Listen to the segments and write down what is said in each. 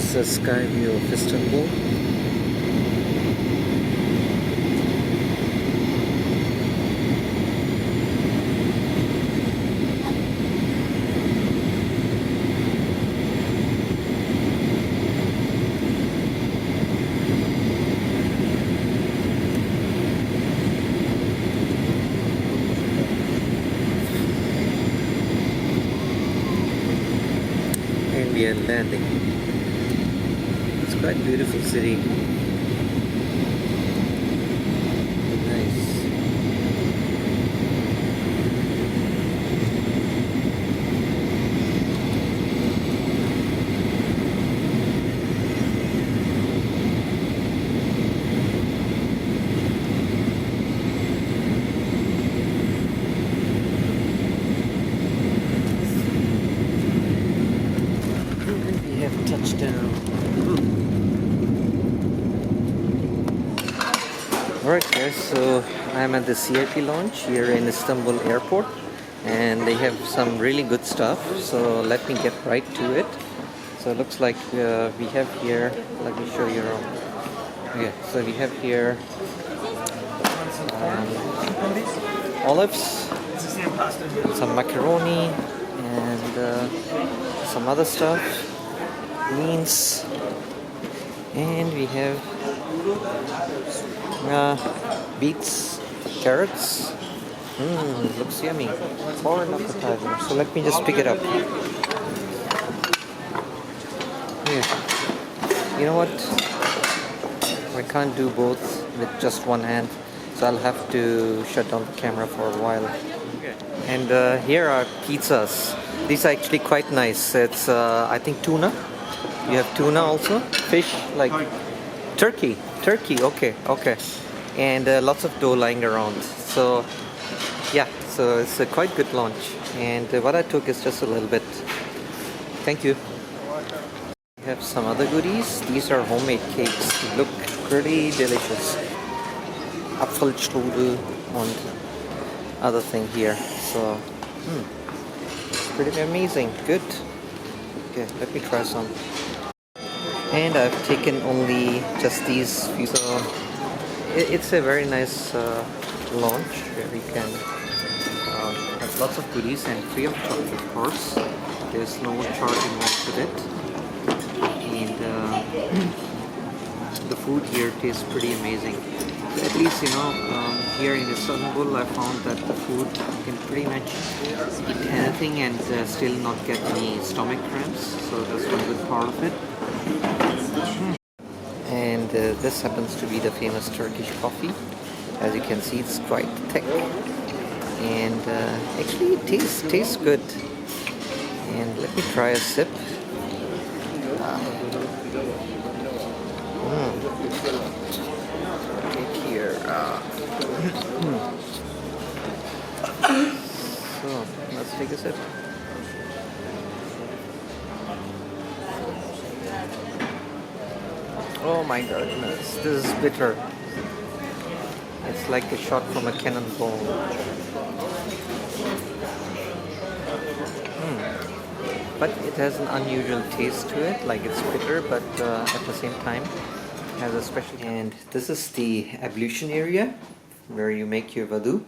is a sky view of Istanbul. And we are landing. It's quite a beautiful city. Nice. We have touchdown. Alright guys, so I'm at the CIP launch here in Istanbul airport, and they have some really good stuff, so let me get right to it. So it looks like we have here, let me show you around. Okay, so we have here olives, some macaroni, and some other stuff, beans, and we have beets, carrots. Looks yummy. For an appetizer. So let me just pick it up. Here. You know what? I can't do both with just one hand, so I'll have to shut down the camera for a while. And here are pizzas. These are actually quite nice. It's I think tuna. You have tuna also, fish, like turkey. Okay. And lots of dough lying around. So yeah, so it's a quite good launch. And what I took is just a little bit. Thank you. We have some other goodies. These are homemade cakes. They look pretty delicious. Apfelstrudel and other thing here. So it's pretty amazing. Good. Okay, let me try some. And I've taken only just these few. So it's a very nice launch where we can have lots of goodies and free of charge, of course. There's no charge involved with it. And the food here tastes pretty amazing. At least, you know, here in Istanbul, I found that the food, you can pretty much eat anything and still not get any stomach cramps. So that's one good part of it. And this happens to be the famous Turkish coffee. As you can see, it's quite thick, and actually it tastes good. And let me try a sip. Take here. So let's take a sip. Oh my goodness, this is bitter. It's like a shot from a cannonball. But it has an unusual taste to it, like it's bitter, but at the same time has a special. And this is the ablution area where you make your wudu.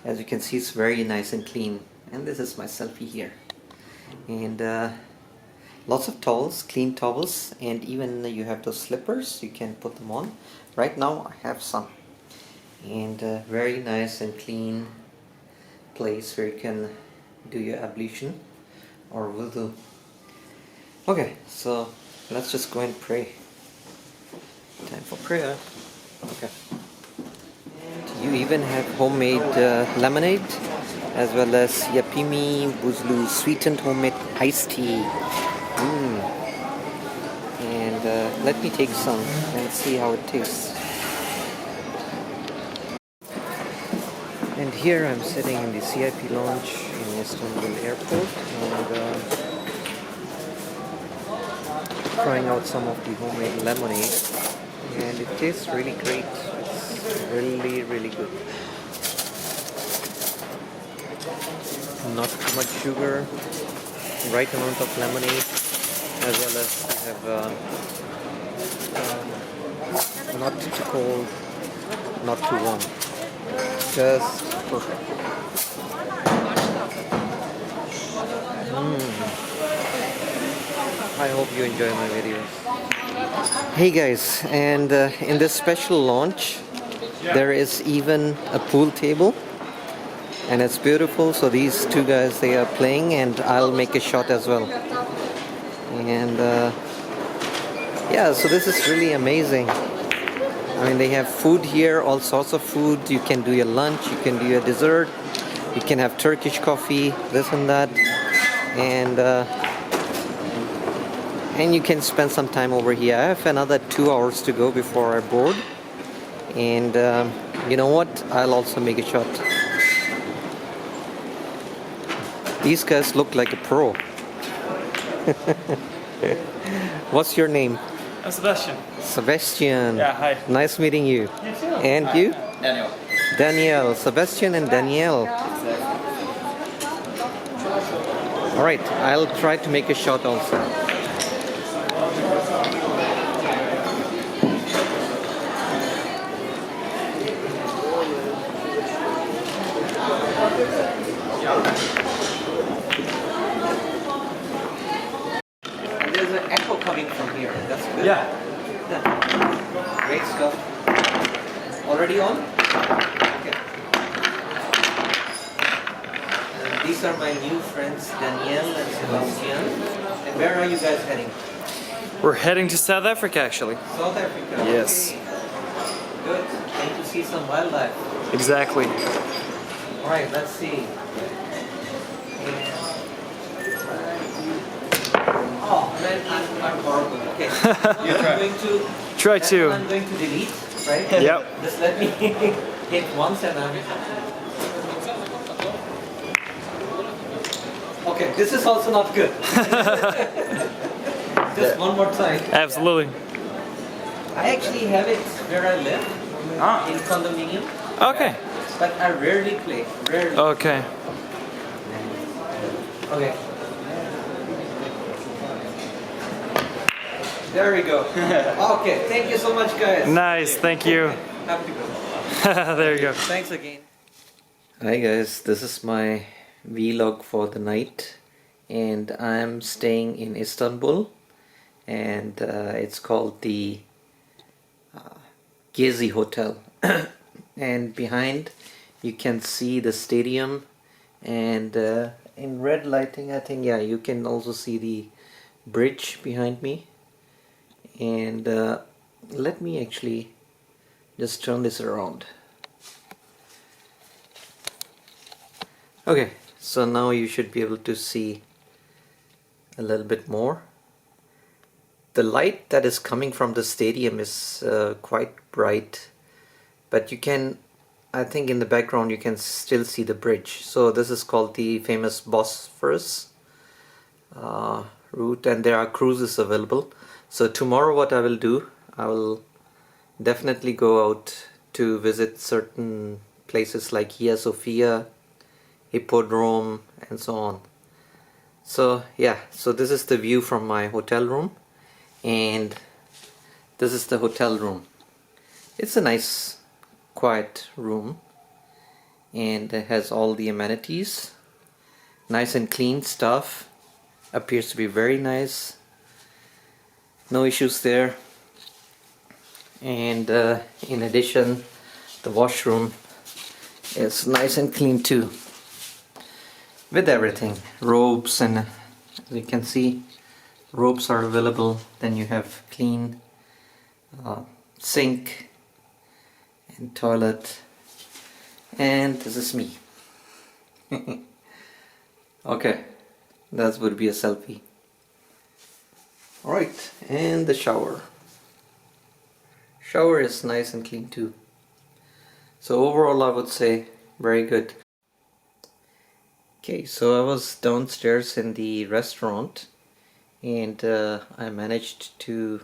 As you can see, it's very nice and clean. And this is my selfie here. And lots of towels, clean towels, and even you have those slippers, you can put them on. Right now I have some. And very nice and clean place where you can do your ablution or wudu. Okay, so let's just go and pray. Time for prayer. Okay. And you even have homemade lemonade, as well as yapimi buzlu, sweetened homemade iced tea. And let me take some and see how it tastes. And here I'm sitting in the CIP lounge in Istanbul airport, and trying out some of the homemade lemonade, and it tastes really great. It's really good. Not too much sugar, right amount of lemonade, as well as we have not too cold, not too warm. Just perfect. I hope you enjoy my videos. Hey guys, and in this special launch there is even a pool table and it's beautiful. So these two guys, they are playing and I'll make a shot as well. And yeah, so this is really amazing. I mean, they have food here, all sorts of food. You can do your lunch, you can do your dessert, you can have Turkish coffee, this and that, and you can spend some time over here. I have another 2 hours to go before I board, and you know what? I'll also make a shot. These guys look like a pro. What's your name? I'm Sebastian. Sebastian. Yeah, hi. Nice meeting you. You too. And you? Daniel. Danielle. Sebastian and Danielle. Alright, I'll try to make a shot also. And there's an echo coming from here. That's good. Yeah. Great stuff. Already on? Okay. And these are my new friends, Danielle and Sebastian. And where are you guys heading? We're heading to South Africa, actually. South Africa. Yes. Okay. Good. Going to see some wildlife. Exactly. Alright, let's see. Oh man, I'm horrible. Okay. I'm going to Try to. I'm going to delete, right? Yep. Just let me hit once and I'm... Okay, this is also not good. Just one more time. Absolutely. I actually have it where I live, in condominium. Okay. But I rarely play. Rarely. Okay. Okay. There we go. Okay, thank you so much, guys. Nice, thank you. Have to go. There you go. Thanks again. Hi guys, this is my vlog for the night, and I'm staying in Istanbul, and it's called the Gezi Hotel. And behind you can see the stadium, and in red lighting, I think, yeah, you can also see the bridge behind me. And let me actually just turn this around. Okay, so now you should be able to see a little bit more. The light that is coming from the stadium is quite bright, but you can, I think in the background you can still see the bridge. So this is called the famous Bosphorus route, and there are cruises available. So tomorrow what I will do, I will definitely go out to visit certain places like Hagia Sophia, Hippodrome, and so on. So yeah, so this is the view from my hotel room, and this is the hotel room. It's a nice quiet room, and it has all the amenities, nice and clean stuff, appears to be very nice. No issues there. And in addition, the washroom is nice and clean too, with everything, robes, and as you can see, robes are available. Then you have clean sink and toilet, and this is me. Okay, that would be a selfie. Alright, and the shower. Shower is nice and clean too. So overall I would say very good. Okay, so I was downstairs in the restaurant, and I managed to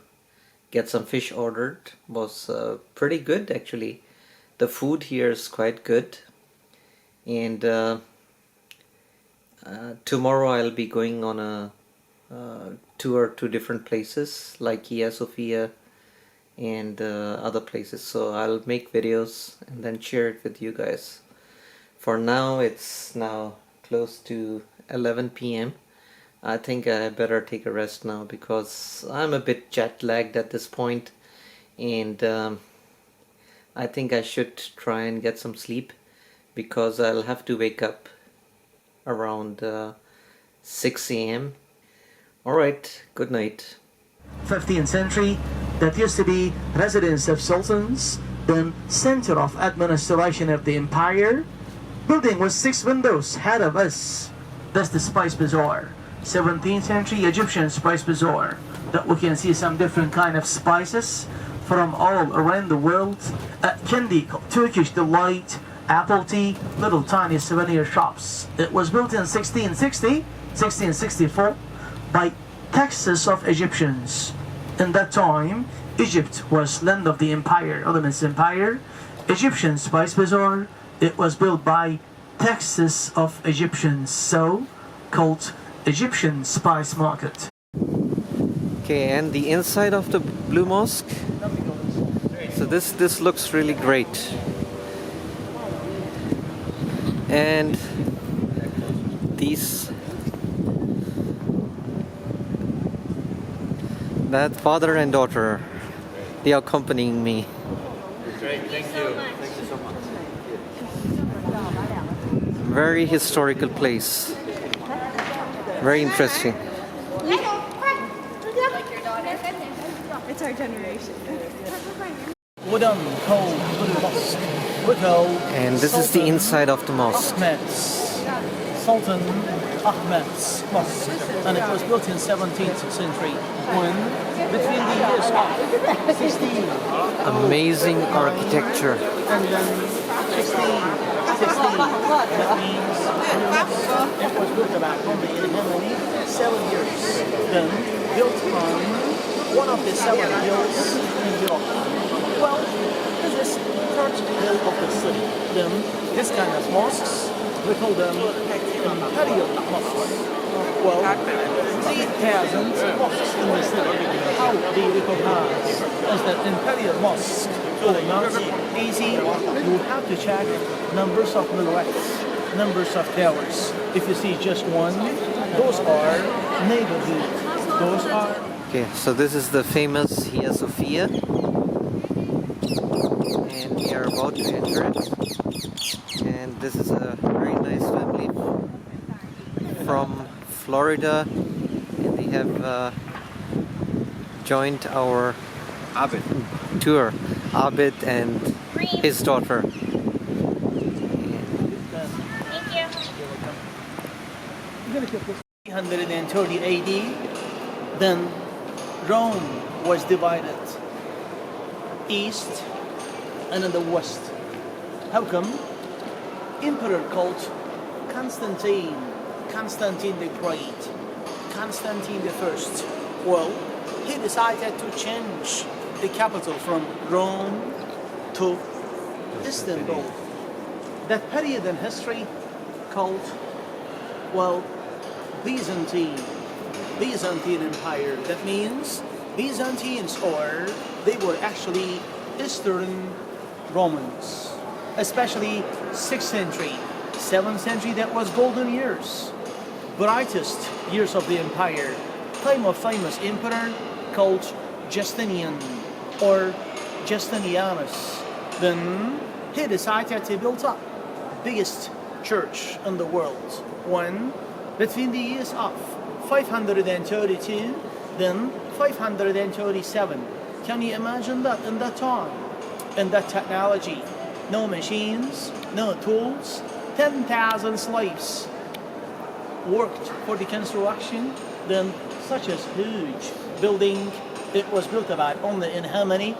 get some fish ordered. Was pretty good actually. The food here is quite good, and tomorrow I'll be going on a tour to different places like Hagia Sophia and other places. So I'll make videos and then share it with you guys. For now, it's now close to 11 p.m. I think I better take a rest now because I'm a bit jet lagged at this point, and I think I should try and get some sleep because I'll have to wake up around 6 a.m. Alright, good night. 15th century, that used to be residence of sultans, then center of administration of the empire. Building with 6 windows had of us. That's the Spice Bazaar. 17th century Egyptian Spice Bazaar. That we can see some different kind of spices from all around the world. Kendi, Turkish delight, apple tea, little tiny souvenir shops. It was built in 1664 by taxes of Egyptians. In that time, Egypt was land of the empire, Ottoman Empire. Egyptian Spice Bazaar, it was built by taxes of Egyptians, so called Egyptian Spice Market. Okay, and the inside of the Blue Mosque. So this looks really great. And that father and daughter, they are accompanying me. Great, thank you. Thank you so much. Very historical place. Very interesting. It's our generation. Wooden cold Blue Mosque. And this is the inside of the mosque. Sultan Ahmed's Mosque, and it was built in 17th century when between the years of 16 Amazing architecture. and then 1616. That means it was built about only in how many? 7 years. Then built on one of the 7 hills in Europe. Well, this is third hill of the city. Then this kind of mosques, we call them imperial mosques. Well, 3,000 mosques in the city. How do you recognize as the imperial mosque? Well, not easy. You have to check numbers of minarets, numbers of towers. If you see just one, those are neighborhood. Those are. Okay, so this is the famous Hagia Sophia. And we are about to enter it. And this is a very nice family from Florida, and they have joined our tour, Abid and his daughter. Thank you. 330 AD, then Rome was divided east and in the west. How come? Emperor called Constantine the Great, Constantine the First. Well, he decided to change the capital from Rome to Istanbul. That period in history called, well, Byzantine Empire. That means Byzantines, or they were actually Eastern Romans, especially 6th century, 7th century, that was golden years, brightest years of the empire, time of famous emperor called Justinian or Justinianus. Then he decided to build up biggest church in the world, one between the years of 532 then 537. Can you imagine that in that time, in that technology? No machines, no tools, 10,000 slaves worked for the construction. Then such a huge building, it was built about only in how many?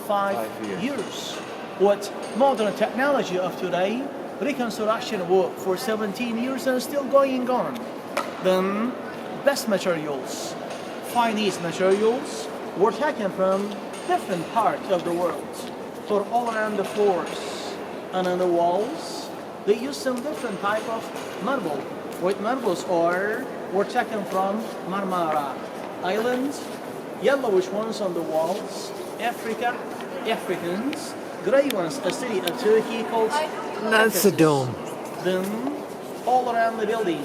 5 years. What modern technology of today, reconstruction work for 17 years and still going on. Then best materials, finest materials were taken from different parts of the world. For all around the floors and on the walls, they used some different type of marble. White marbles are were taken from Marmara Island. Yellowish ones on the walls, Africa, Africans. Grey ones, a city of Turkey called That's a dome. Then, all around the building,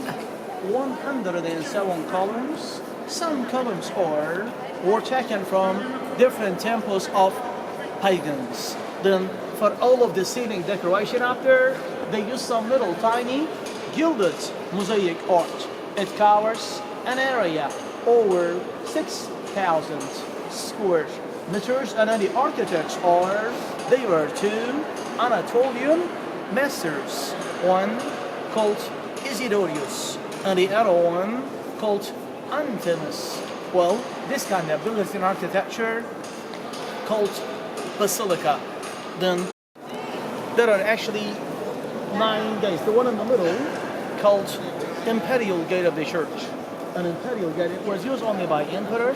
107 columns. Some columns were taken from different temples of pagans. Then, for all of the ceiling decoration up there, they use some little tiny gilded mosaic art. It covers an area over 6,000 square meters, and then the architects they were two Anatolian masters, one called Isidorius and the other one called Anthemus. Well, this kind of Byzantine architecture called basilica. Then there are actually 9 gates. The one in the middle called Imperial Gate of the Church. An imperial gate, it was used only by emperor,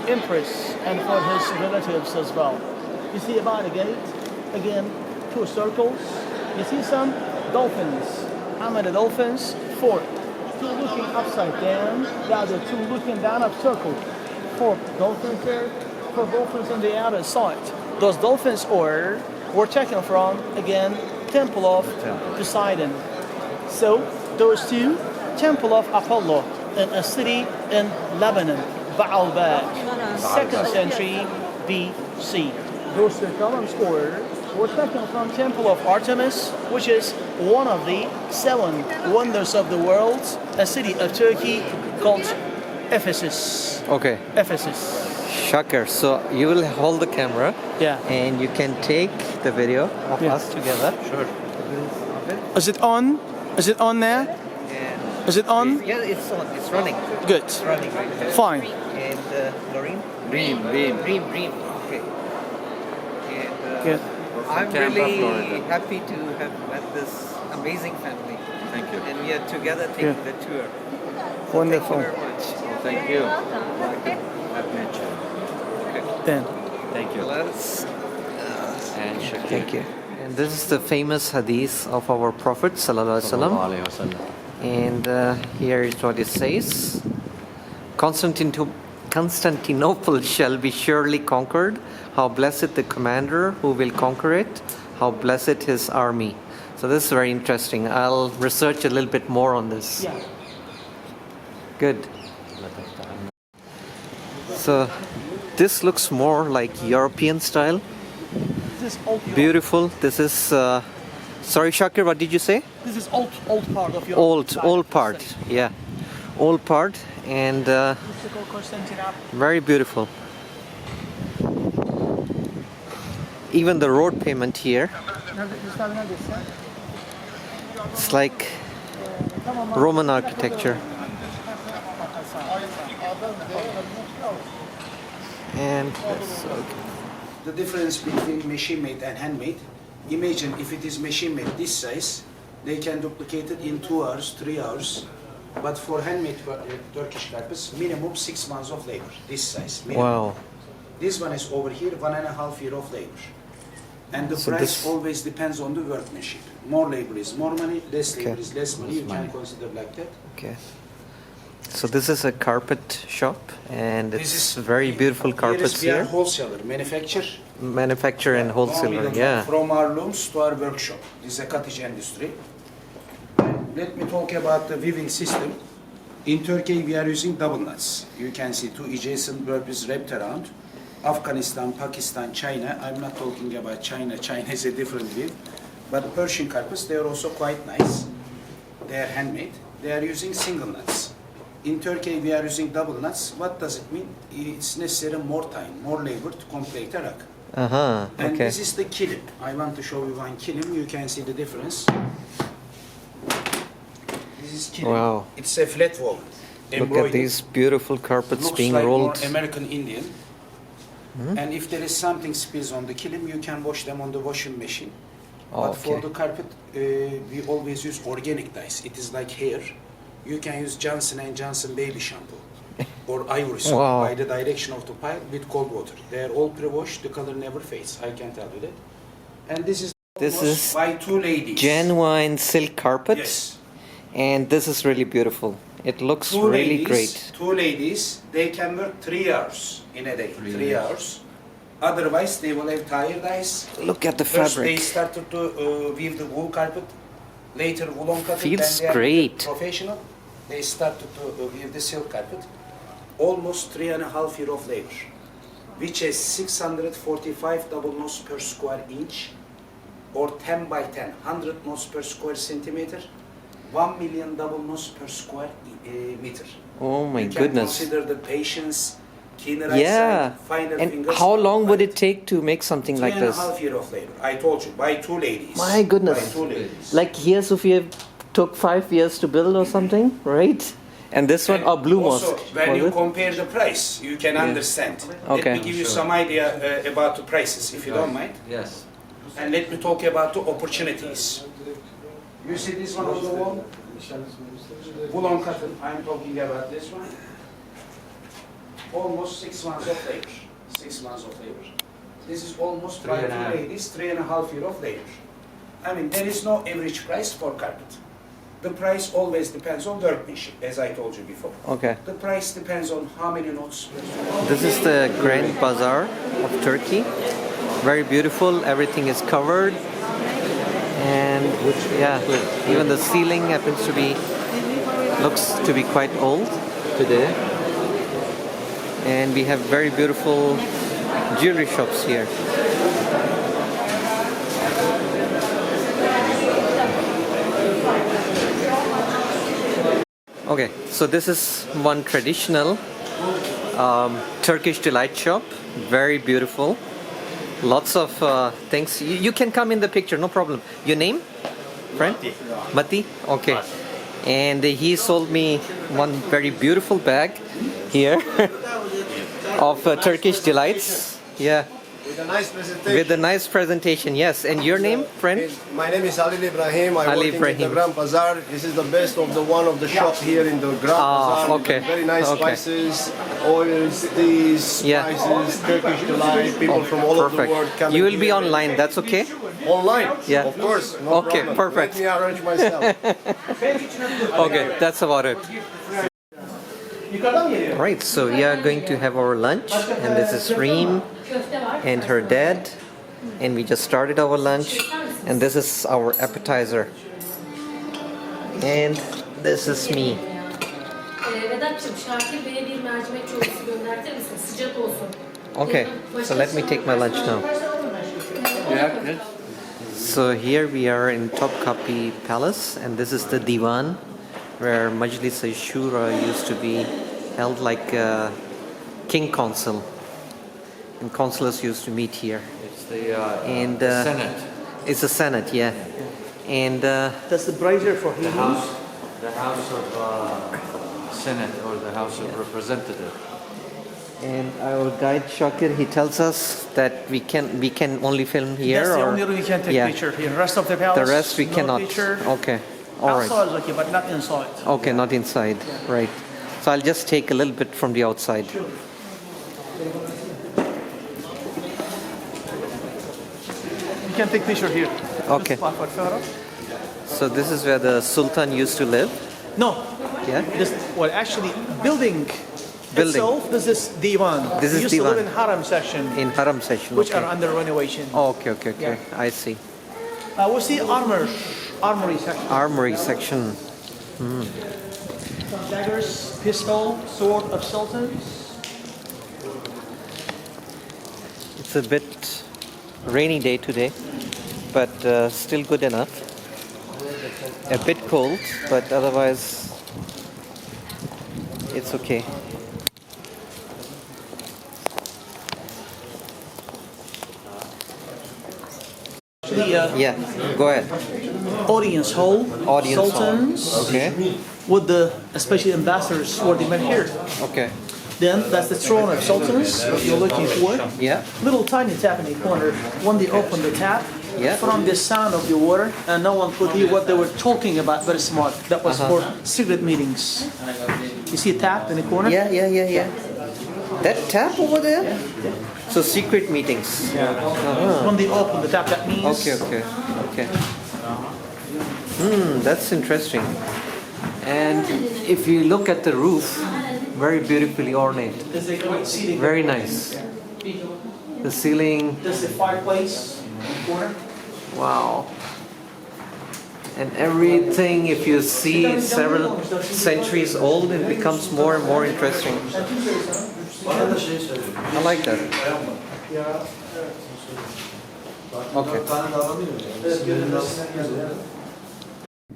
empress, and for his relatives as well. You see about the gate, again, 2 circles. You see some dolphins. How many dolphins? 4. 2 looking upside down, the other 2 looking down up circle. 4 dolphins there, 4 dolphins on the other side. Those dolphins were taken from, again, Temple of Poseidon. So, those 2, Temple of Apollo, in a city in Lebanon, Baalbek, 2nd century BC. Those 2 columns were taken from Temple of Artemis, which is one of the 7 wonders of the world, a city of Turkey called Ephesus. Okay. Ephesus. Shakir, so you will hold the camera, Yeah. and you can take the video of Yeah. us together. Sure. Is it on? Is it on there? And Is it on? yeah, it's on. It's running. Good. It's running right there. Fine. And Lorraine? Reem. Reem. Okay. And Good. I'm Tampa, really Florida. happy to have met this amazing family. Thank you. And we are together taking Yeah. the tour. So Wonderful. Thank you very much. Thank you. Okay. I've met you. Then. Thank you. Let's. And Shakir. Thank you. And this is the famous hadith of our Prophet Sallallahu Alaihi Wasallam. Sallallahu Alaihi Wasallam. And here is what it says. Constantinople shall be surely conquered. How blessed the commander who will conquer it. How blessed his army. So this is very interesting. I'll research a little bit more on this. Yeah. Good. So this looks more like European style. This is old. Beautiful. This is... sorry, Shakir, what did you say? This is old part of your Old part. Yeah. Old part. And very beautiful. Even the road pavement here, it's like Roman architecture. And The difference between machine made and handmade. Imagine if it is machine made this size, they can duplicate it in 2 hours, 3 hours. But for handmade Turkish carpets, minimum 6 months of labor, this size. Minimum. wow. This one is over here, 1.5 years of labor. And the So price this- always depends on the workmanship. More labor is more money, less labor Okay. is less money. You can consider like that. Okay. So this is a carpet shop, and This it's is very beautiful carpets we are here. wholesaler, manufacturer. Manufacturer and wholesaler, yeah. From our looms to our workshop. This is a cottage industry. Let me talk about the weaving system. In Turkey, we are using double knots. You can see 2 adjacent purpose wrapped around. Afghanistan, Pakistan, China. I'm not talking about China. China is a different weave. But Persian carpets, they are also quite nice. They are handmade. They are using single knots. In Turkey, we are using double knots. What does it mean? It's necessary more time, more labor to complete a rug. Uh-huh, And okay. this is the kilim. I want to show you one kilim. You can see the difference. This is kilim. Wow. It's a flat wall. Look at these beautiful carpets Looks being like rolled. more American Indian. And if there is something spills on the kilim, you can wash them on the washing machine. But for Okay. the carpet, we always use organic dyes. It is like hair. You can use Johnson & Johnson baby shampoo or ivory soap Wow. by the direction of the pile with cold water. They are all pre-washed. The color never fades. I can tell you that. And this is This washed is by 2 ladies. Genuine silk carpet. Yes. And this is really beautiful. It looks Two really ladies, great. Two ladies, they can work 3 hours in a day. 3 hours. Otherwise, they will have tired eyes. Look at the First, they fabric. started to weave the wool carpet. Later, woolen carpet. Feels then they are great. professional. They started to weave the silk carpet. Almost 3.5 years of labor, which is 645 double knots per square inch, or 10 by 10, 100 knots per square centimeter, 1 million double knots per square meter. Oh my You can goodness. consider the patience, keener Yeah. eyesight, finer And fingers. how long would it take to make something like this? 3.5 years of labor. I told you, by 2 ladies. My goodness. By 2 ladies. Like here, Sophia took 5 years to build or something, right? And this one, a blue also, mosque. when was you it? compare the price, you can understand. Okay. Let me give you some idea about the prices, if you don't mind. Yes. And let me talk about the opportunities. You see this one on the wall? Woolen cotton, I'm talking about this one. Almost 6 months of labor. 6 months of labor. This is almost Three and a 5 half. ladies, 3.5 years of labor. I mean, there is no average price for carpet. The price always depends on workmanship, as I told you before. Okay. The price depends on how many knots. This is the Grand Bazaar of Turkey. Very beautiful. Everything is covered. And yeah, even the ceiling happens to be, looks to be quite old today. And we have very beautiful jewelry shops here. Okay, so this is one traditional Turkish delight shop. Very beautiful. Lots of things. You can come in the picture, no problem. Your name? Friend? Mati? Okay. And he sold me one very beautiful bag here of Turkish delights. Yeah. With a nice presentation. With a nice presentation, yes. And your name, friend? My name is Ali Ibrahim. I'm Ali working in Ibrahim. the Grand Bazaar. This is the best of the one of the shop here in the Grand Bazaar. with okay. Very nice Okay. spices, oils, teas, Yeah. spices, Turkish delight. People from all over the Perfect. world come You will be here. online, that's okay? Online? Yeah. Of course. No Okay, problem. perfect. Let me arrange myself. Okay, that's about it. Alright, so we are going to have our lunch, and this is Reem and her dad, and we just started our lunch, and this is our appetizer, and this is me. Vedat'cığım Şakir Bey'e bir mercimek çorbası göndertir misin? Sıcak olsun. Okay, so let me take my lunch now. So here we are in Topkapi Palace, and this is the Divan, where Majlis-i Shura used to be held, like king council, and councillors used to meet here. It's the And Senate. It's a senate, yeah. And That's the brazier for The heating. House of Senate or the House of Representatives. and our guide Shakir, he tells us that we can only film here. That's the or only room you can take yeah. picture here. The rest of the palace, The rest we no cannot. picture. Okay, all right. Outside is okay, but not inside. Okay, not inside, right? So I'll just take a little bit from the outside. You can take picture here. Okay. This part for photo. So this is where the Sultan used to live. No, Yeah. this well actually building. Itself, this is Divan. This We is used to live Divan. in Haram section, In Haram section. which okay. are under renovation. Oh, okay. Yeah. I see. We see armory section. Armory section. Some daggers, pistol, sword of sultans. It's a bit rainy day today, but still good enough. A bit cold, but otherwise it's okay. The Yeah, go ahead. audience hall, Audience hall. sultans, Okay. with the especially ambassadors where they met here. Okay. Then that's the throne of sultans, what you're looking for. Yeah. Little tiny tap in the corner. When they open the tap, Yeah. from the sound of the water, and no one could hear what they were talking about. Very smart. That was for secret meetings. You see a tap in the corner? Yeah. That tap over there? So secret meetings. When they open the tap, that means Okay. That's interesting. And if you look at the roof, very beautifully ornate. There's a great seating. Very nice. The ceiling, There's the fireplace corner. wow. And everything, if you see several centuries old, it becomes more and more interesting. I like that. Okay.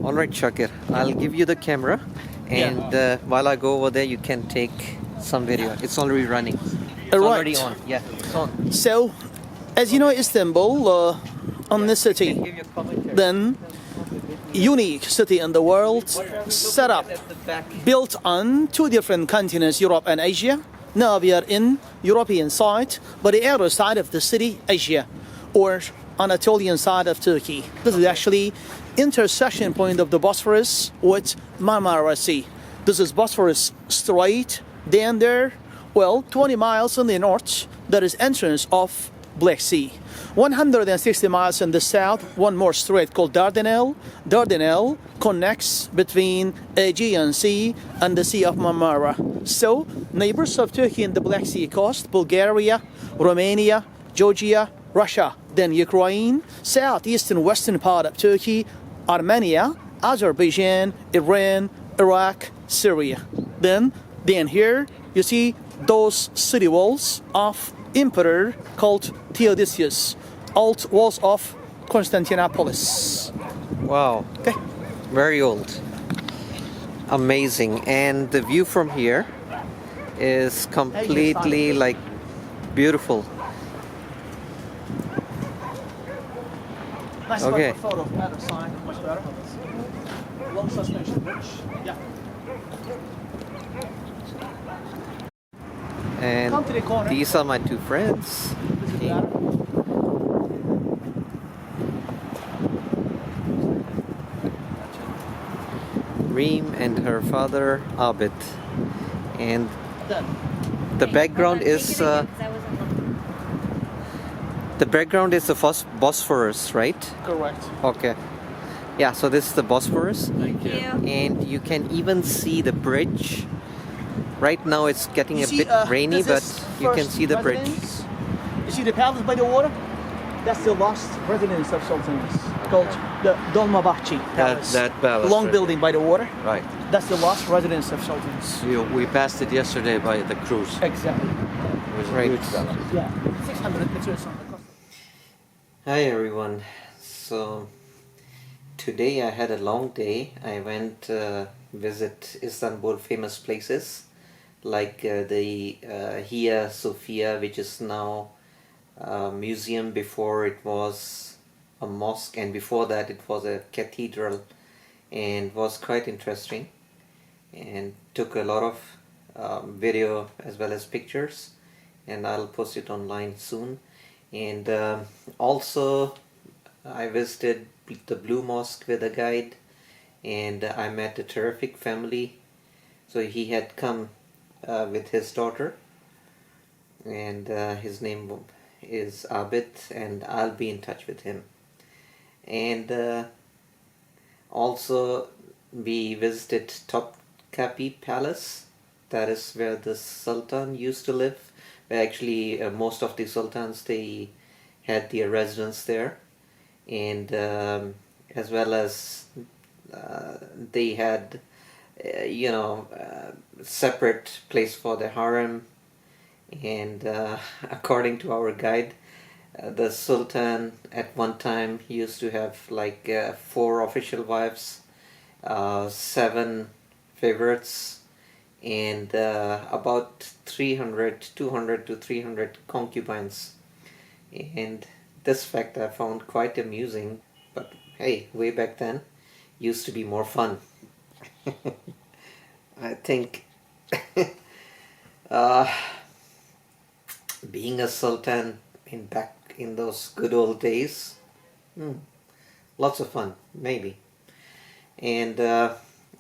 All right, Shakir. I'll give you the camera, and while I go over there, you can take some video. It's already running. It's already on. Yeah, it's on. So, as you know, Istanbul, on this city, Give your commentary. then unique city in the world, set up, At the back. built on two different continents, Europe and Asia. Now we are in European side, but the other side of the city, Asia, or Anatolian side of Turkey. This is actually intersection point of the Bosphorus with Marmara Sea. This is Bosphorus Strait. Then there, well, 20 miles in the north, there is entrance of Black Sea. 160 miles in the south, one more strait called Dardanelles. Dardanelles connects between Aegean Sea and the Sea of Marmara. So, neighbors of Turkey in the Black Sea coast, Bulgaria, Romania, Georgia, Russia, then Ukraine, southeast and western part of Turkey, Armenia, Azerbaijan, Iran, Iraq, Syria. Then here you see those city walls of emperor called Theodosius, old walls of Constantinople. Wow. Okay. Very old. Amazing. And the view from here is completely like beautiful. Nice Okay. photo of other side, much better. Long suspension bridge. Yeah. And Come to the corner. these are my two friends. This is better. Reem and her father Abid. And Then the background is the background is the Bosphorus, right? correct. Okay. Yeah, so this is the Bosphorus. Thank you. And you can even see the bridge. Right now it's getting You a see, bit rainy, this but is you can first see the bridge. residence. You see the palace by the water? That's the last residence of sultans, called the Dolmabahce Palace. That palace. The long right building by the water. there. Right. That's the last residence of sultans. We passed it yesterday by the cruise. Exactly. It was a Right. huge palace. Yeah, 600 meters on the coast. Hi everyone. So today I had a long day. I went visit Istanbul famous places like the Hagia Sophia, which is now a museum. Before it was a mosque, and before that it was a cathedral, and was quite interesting, and took a lot of video as well as pictures, and I'll post it online soon. And also I visited the Blue Mosque with a guide, and I met a terrific family. So he had come with his daughter, and his name is Abid, and I'll be in touch with him. And also we visited Topkapi Palace. That is where the Sultan used to live. Where actually most of the sultans, they had their residence there, and as well as they had separate place for the harem. And according to our guide, the Sultan at one time used to have like 4 official wives, 7 favorites, and about 200 to 300 concubines. And this fact I found quite amusing, but hey, way back then used to be more fun. I think being a sultan back in those good old days, lots of fun, maybe. And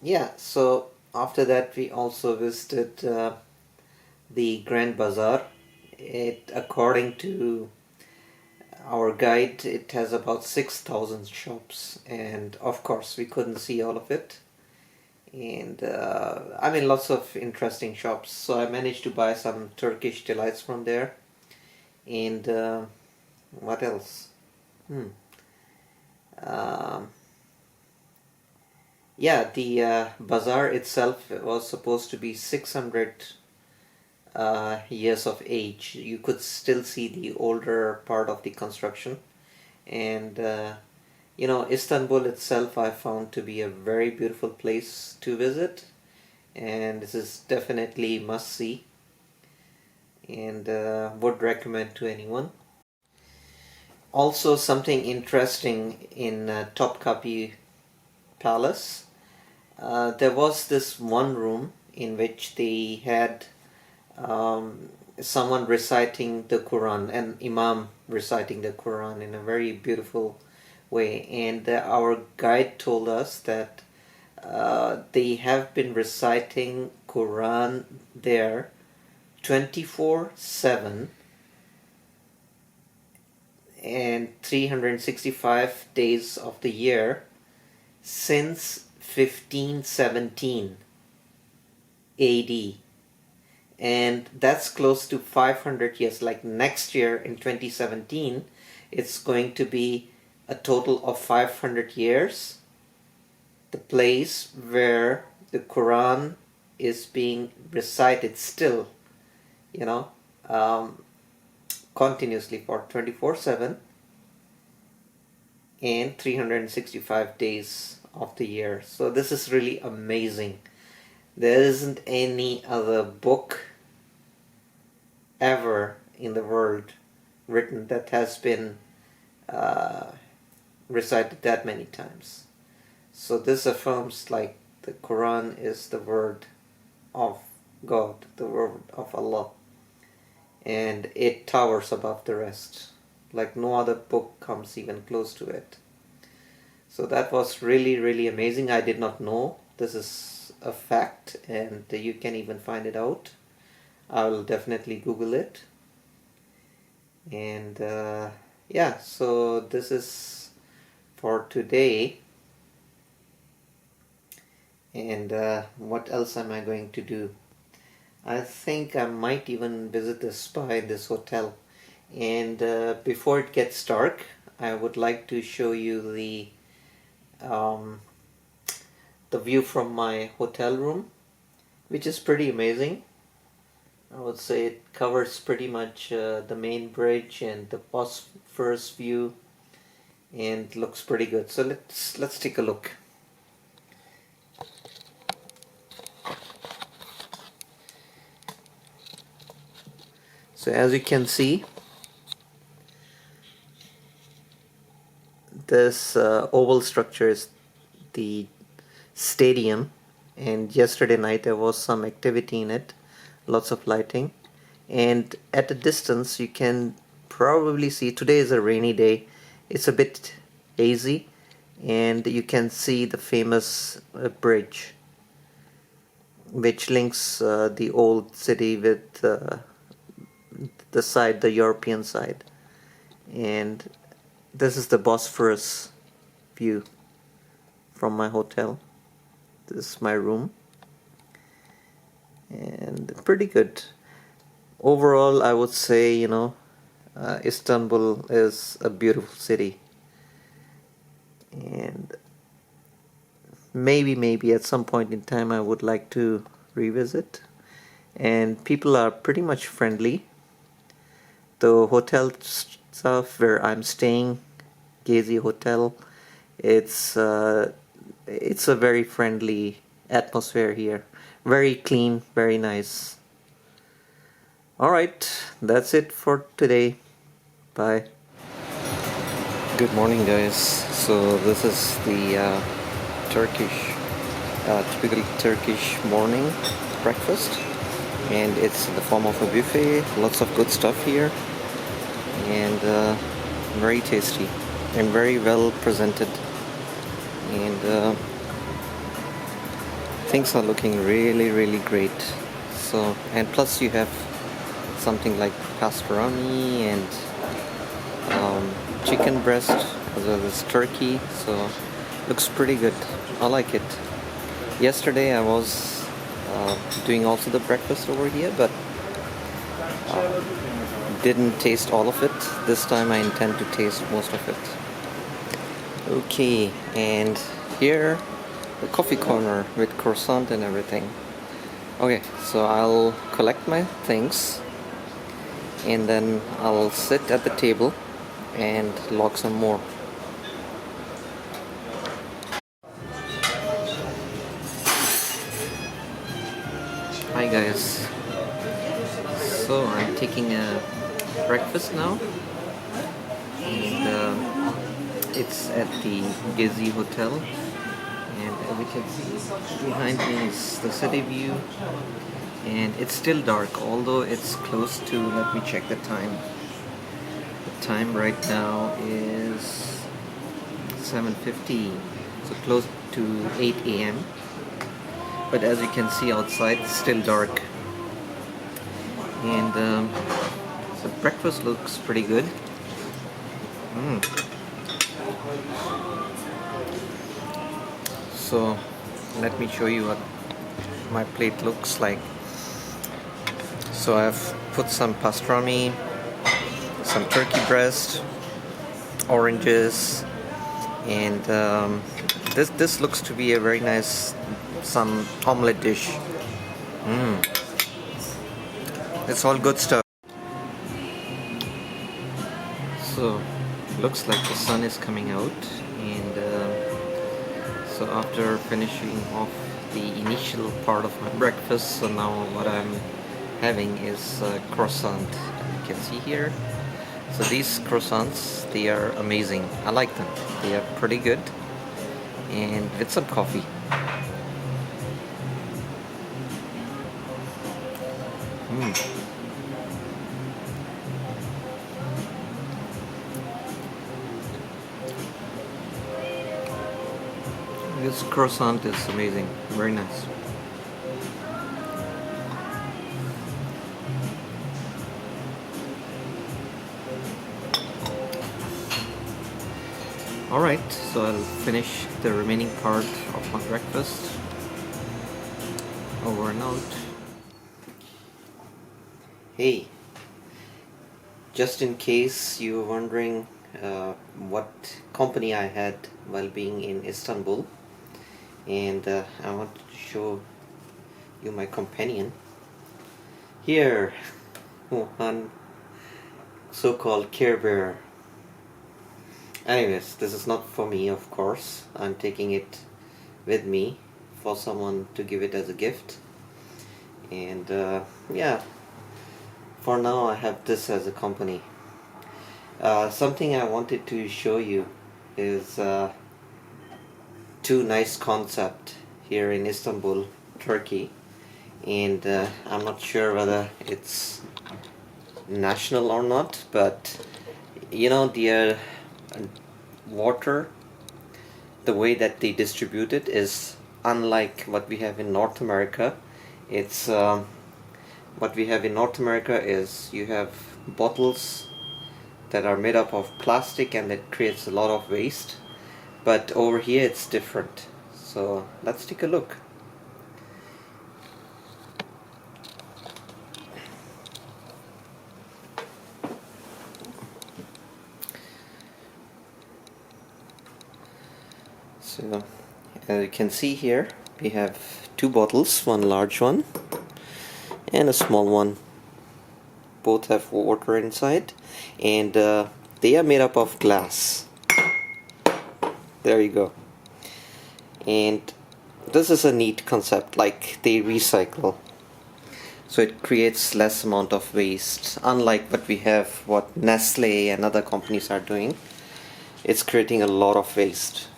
yeah, so after that we also visited the Grand Bazaar. It, according to our guide, it has about 6,000 shops, and of course we couldn't see all of it. and I mean lots of interesting shops. So I managed to buy some Turkish delights from there. And what else? Yeah, the bazaar itself was supposed to be 600 years of age. You could still see the older part of the construction. And you know, Istanbul itself I found to be a very beautiful place to visit, and this is definitely must see, and would recommend to anyone. Also, something interesting in Topkapi Palace, there was this one room in which they had someone reciting the Quran, an imam reciting the Quran in a very beautiful way, and our guide told us that they have been reciting Quran there 24/7 and 365 days of the year since 1517 AD, and that's close to 500 years. Like next year in 2017 it's going to be a total of 500 years, the place where the Quran is being recited still, you know, continuously for 24/7 and 365 days of the year. So this is really amazing. There isn't any other book ever in the world written that has been recited that many times. So this affirms like the Quran is the word of God, the word of Allah, and it towers above the rest. Like no other book comes even close to it. So that was really, really amazing. I did not know. This is a fact, and you can even find it out. I will definitely Google it. And yeah, so this is for today. And what else am I going to do? I think I might even visit the spa in this hotel. And before it gets dark, I would like to show you the view from my hotel room, which is pretty amazing. I would say it covers pretty much the main bridge and the Bosphorus view, and looks pretty good. So let's take a look. So as you can see, this oval structure is the stadium, and yesterday night there was some activity in it, lots of lighting, and at a distance you can probably see, today is a rainy day, it's a bit hazy, and you can see the famous bridge which links the old city with the side, the European side. And this is the Bosphorus view from my hotel. This is my room, and pretty good. Overall, I would say, you know, Istanbul is a beautiful city, and maybe at some point in time I would like to revisit. And people are pretty much friendly. The hotel stuff where I'm staying, Gezi Hotel, it's a very friendly atmosphere here. Very clean, very nice. Alright, that's it for today. Bye. Good morning, guys. So this is the typical Turkish morning breakfast, and it's in the form of a buffet. Lots of good stuff here, and very tasty and very well presented, and things are looking really great. So, and plus you have something like pastrami and chicken breast as well as turkey, so looks pretty good. I like it. Yesterday I was doing also the breakfast over here, but didn't taste all of it. This time I intend to taste most of it. Okay, and here the coffee corner with croissant and everything. Okay, so I'll collect my things and then I'll sit at the table and log some more. Hi guys, so I'm taking a breakfast now, and it's at the Gezi Hotel, and as you can see behind me is the city view, and it's still dark although it's close to, let me check the time. The time right now is 7:50, so close to 8 a.m. But as you can see outside, it's still dark, and the breakfast looks pretty good. So let me show you what my plate looks like. So I've put some pastrami, some turkey breast, oranges, and this looks to be a very nice some omelette dish. It's all good stuff. So looks like the sun is coming out, and so after finishing off the initial part of my breakfast, so now what I'm having is croissant. You can see here. So these croissants, they are amazing. I like them. They are pretty good, and with some coffee. This croissant is amazing, very nice. Alright, so I'll finish the remaining part of my breakfast. Over and out. Hey, just in case you were wondering what company I had while being in Istanbul, and I want to show you my companion. Here, one so-called Care Bear. Anyways, this is not for me, of course. I'm taking it with me for someone to give it as a gift. And yeah, for now I have this as a company. Something I wanted to show you is two nice concepts here in Istanbul, Turkey, and I'm not sure whether it's national or not, but you know, the water, the way that they distribute it is unlike what we have in North America. It's what we have in North America is you have bottles that are made up of plastic, and that creates a lot of waste, but over here it's different. So let's take a look. So as you can see here, we have two bottles, one large one and a small one. Both have water inside, and they are made up of glass. There you go. And this is a neat concept, like they recycle, so it creates less amount of waste, unlike what we have, what Nestle and other companies are doing. It's creating a lot of waste.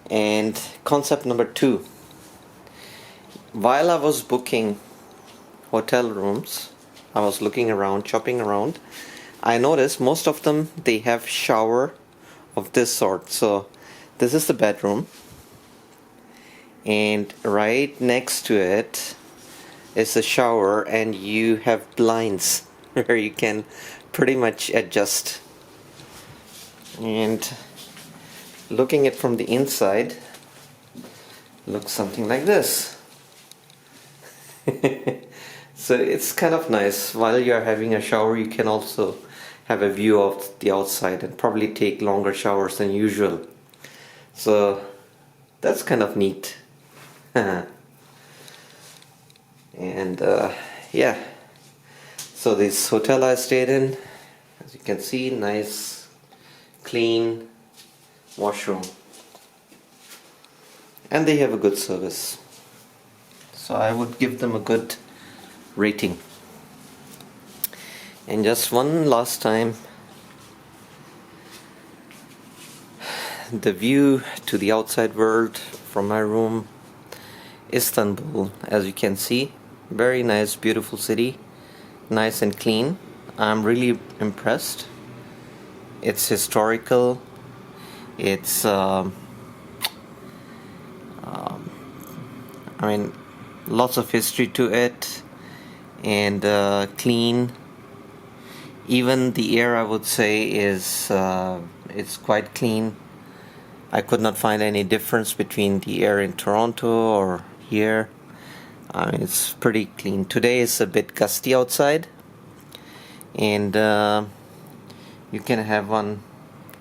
And concept number 2, while I was booking hotel rooms, I was looking around, shopping around, I noticed most of them, they have shower of this sort. So this is the bedroom, and right next to it is a shower, and you have blinds where you can pretty much adjust. And looking at from the inside, looks something like this. So it's kind of nice. While you're having a shower, you can also have a view of the outside and probably take longer showers than usual. So that's kind of neat. And yeah, so this hotel I stayed in, as you can see, nice clean washroom, and they have a good service, so I would give them a good rating. And just one last time, the view to the outside world from my room, Istanbul, as you can see, very nice, beautiful city, nice and clean. I'm really impressed. It's historical, it's I mean, lots of history to it, and clean. Even the air, I would say, is it's quite clean. I could not find any difference between the air in Toronto or here. I mean, it's pretty clean. Today is a bit gusty outside, and you can have one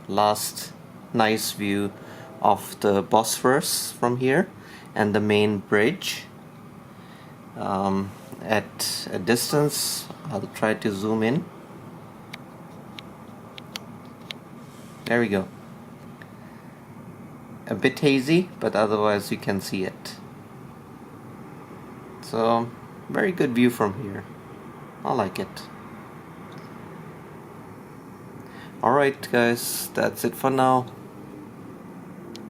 last nice view of the Bosphorus from here and the main bridge at a distance. I'll try to zoom in. There we go. A bit hazy, but otherwise you can see it. So, very good view from here. I like it. Alright guys, that's it for now.